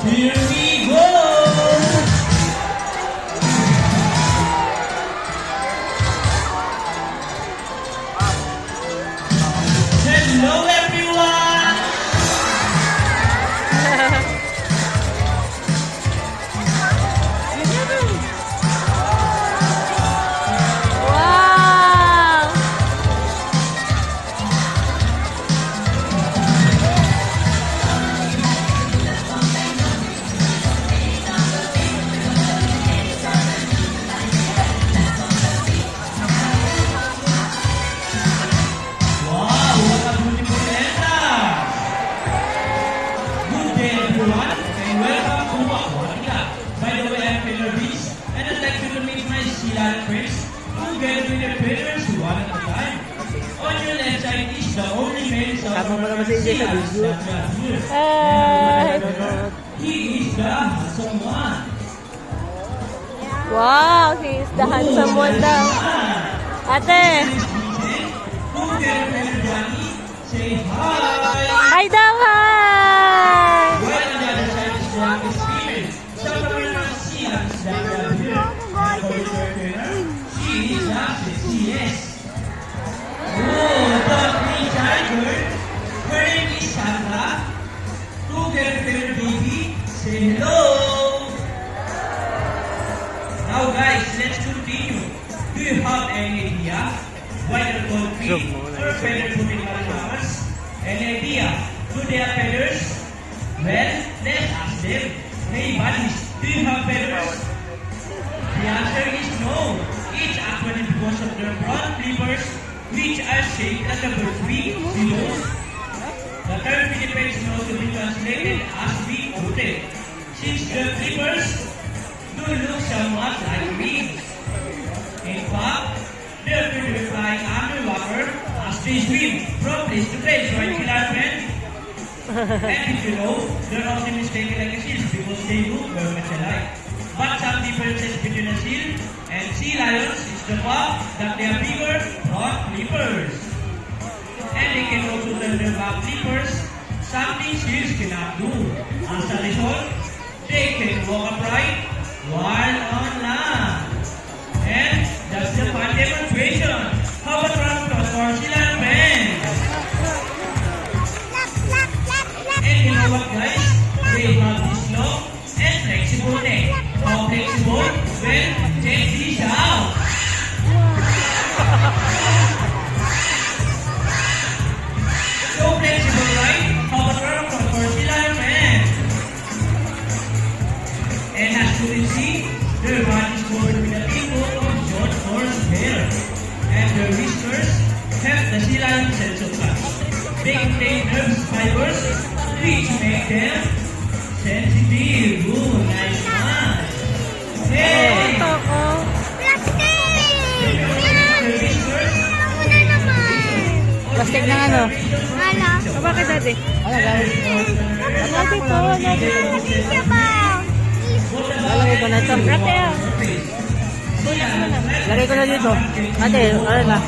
Here we go! Hello everyone! Wow! Wow, what a beautiful entrance! Good day everyone, and welcome to Aquatica. By the way, I'm Peter Beach, and I'd like you to meet my sea lion friends who get with their parents one at a time. On your left side is the only male Tama mo naman si AJ sa video. He is the handsome one. Wow, he is the handsome one daw. Ate, Who get with Johnny? Say hi! hi daw, hi! Well, on the other side is the youngest female. Some of you not see her standing up here. And for the third winner, she is actually CS. Oh, the green tiger. Her name is Sandra. Who get with baby? Say hello! Now guys, let's continue. Do you have any idea why they're called green or feather-footed malamars? Any idea? Do they have feathers? Well, let's ask them. Hey buddies, do you have feathers? The answer is no. It's actually because of their broad flippers, which are shaped as a bird's wing below. The term Philippines can also be translated as wing-footed, since the flippers do look somewhat like wings. In fact, they appear to be flying underwater as they swim from place to place, right, Pilar friend? And if you know, they're often mistaken like a seal because they look very much alike. But some differences between a seal and sea lions is the fact that they are bigger front flippers. And they can also turn their back flippers, something seals cannot do. As a result, they can walk upright while on land. And that's the fun demonstration. How about round of applause for sea lion friends? And you know what guys? They have this long and flexible neck. How flexible? Well, check this out. So flexible, right? How about round of applause for sea lion friends? And as you can see, their body is covered with a thick coat of short coarse hair. And their whiskers have the sea lion sense of touch. They contain nerve fibers which make them sensitive. Ooh, nice one. Hey! Ito ko. Their whiskers Plastic ng ano? Bakit dati? Ano gawin? Dati to, dati to. Lalagay ko na ito. Ate, Lagay ko na dito. Ate, ano na?